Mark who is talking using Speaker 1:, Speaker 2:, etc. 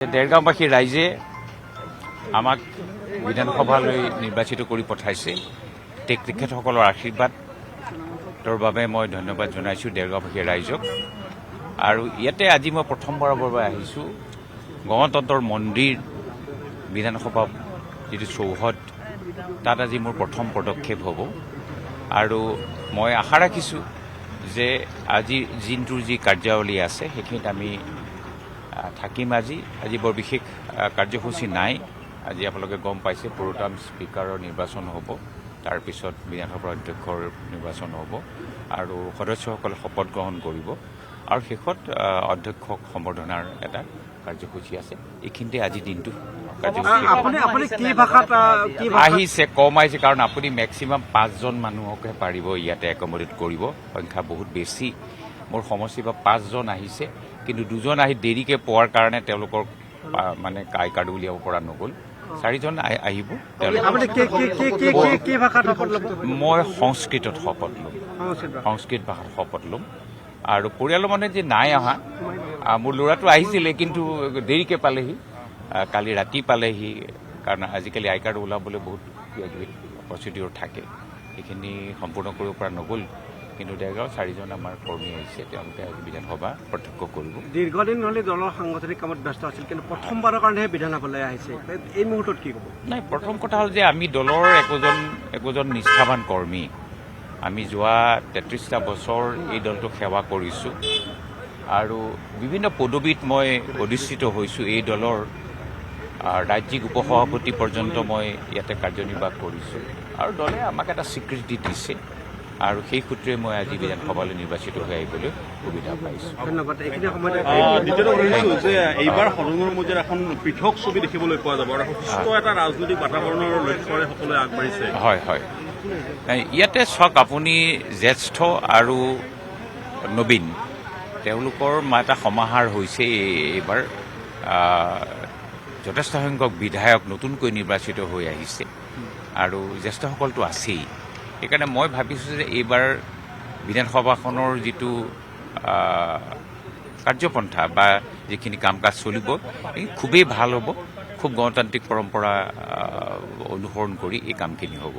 Speaker 1: দেৰগাঁওবাসী ৰাইজে আমাক বিধানসভালৈ নিৰ্বাচিত কৰি পঠাইছে। তেখেতসকলৰ আশীৰ্বাদৰ বাবে মই ধন্যবাদ জনাইছোঁ দেৰগাঁওবাসী ৰাইজক। আৰু ইয়াতে আজি মই প্ৰথমবাৰৰ বাবে আহিছোঁ। গণতন্ত্ৰৰ মন্দিৰ বিধানসভা যিটো চৌহদ, তাত আজি মোৰ প্ৰথম পদক্ষেপ হ'ব। আৰু মই আশা ৰাখিছোঁ যে আজি দিনটোৰ যি কাৰ্যাৱলী আছে সেইখিনিত আমি থাকিম। আজি বৰ বিশেষ কাৰ্যসূচী নাই। আজি আপোনালোকে গম পাইছে পুৰোটাম স্পীকাৰৰ নিৰ্বাচন হ'ব, তাৰপিছত বিধানসভাৰ অধ্যক্ষৰ নিৰ্বাচন হ'ব আৰু সদস্যসকলে শপত গ্ৰহণ কৰিব আৰু শেষত অধ্যক্ষক সম্বৰ্ধনাৰ এটা কাৰ্যসূচী আছে। এইখিনিতে আজি দিনটো আহিছে কম আহিছে, কাৰণ আপুনি মেক্সিমাম 5জন মানুহকহে পাৰিব ইয়াতে একমোডেট কৰিব। সংখ্যা বহুত বেছি। মোৰ সমষ্টিৰ পৰা 5জন আহিছে, কিন্তু 2জন আহি দেৰিকৈ পোৱাৰ কাৰণে তেওঁলোকৰ মানে আই কাৰ্ড উলিয়াব পৰা নগ'ল। 4জন আহিব। মই সংস্কৃতত শপত ল'ম, সংস্কৃত ভাষাত শপত ল'ম। আৰু পৰিয়ালৰ মানুহে যে নাই অহা, মোৰ ল'ৰাটো আহিছিলে কিন্তু দেৰিকৈ পালেহি, কালি ৰাতি পালেহি। কাৰণ আজিকালি আই কাৰ্ড ওলাবলৈ বহুত কিবা কিবি প্ৰচিডিউৰ থাকে, সেইখিনি সম্পূৰ্ণ কৰিব পৰা নগ'ল। কিন্তু দেৰগাঁৱৰ 4জন আমাৰ কৰ্মী আহিছে, তেওঁলোকে আজি বিধানসভা প্ৰত্যক্ষ কৰিব।
Speaker 2: দীৰ্ঘদিন ধৰি দলৰ সাংগঠনিক কামত ব্যস্ত আছিল, কিন্তু প্ৰথমবাৰৰ কাৰণেহে বিধানসভালৈ আহিছে। এই মুহূৰ্তত কি ক'ব?
Speaker 1: নাই, প্ৰথম কথা হ'ল যে আমি দলৰ একোজন নিষ্ঠাৱান কৰ্মী। আমি যোৱা 33টা বছৰ এই দলটোক সেৱা কৰিছোঁ আৰু বিভিন্ন পদবীত মই অধিষ্ঠিত হৈছোঁ। এই দলৰ ৰাজ্যিক উপসভাপতি পৰ্যন্ত মই ইয়াতে কাৰ্যনিৰ্বাহ কৰিছোঁ আৰু দলে আমাক এটা স্বীকৃতি দিছে আৰু সেই সূত্ৰে মই আজি বিধানসভালৈ নিৰ্বাচিত হৈ আহিবলৈ সুবিধা পাইছোঁ।
Speaker 2: ধন্যবাদ।
Speaker 3: এইবাৰ সদনৰ মজিয়াত এখন পৃথক ছবি দেখিবলৈ পোৱা যাব আৰু সুস্থ এটা ৰাজনৈতিক বাতাবৰণৰ লক্ষ্যৰে সকলোৱে আগবাঢ়িছে।
Speaker 1: হয় হয়, ইয়াতে চাওক, আপুনি জ্যেষ্ঠ আৰু নবীন তেওঁলোকৰ এটা সমাহাৰ হৈছে। এইবাৰ যথেষ্ট সংখ্যক বিধায়ক নতুনকৈ নিৰ্বাচিত হৈ আহিছে আৰু জ্যেষ্ঠসকলতো আছেই। সেইকাৰণে মই ভাবিছোঁ যে এইবাৰ বিধানসভাখনৰ যিটো কাৰ্যপন্থা বা যিখিনি কাম কাজ চলিব, এই খুবেই ভাল হ'ব। খুব গণতান্ত্ৰিক পৰম্পৰা অনুসৰণ কৰি এই কামখিনি হ'ব।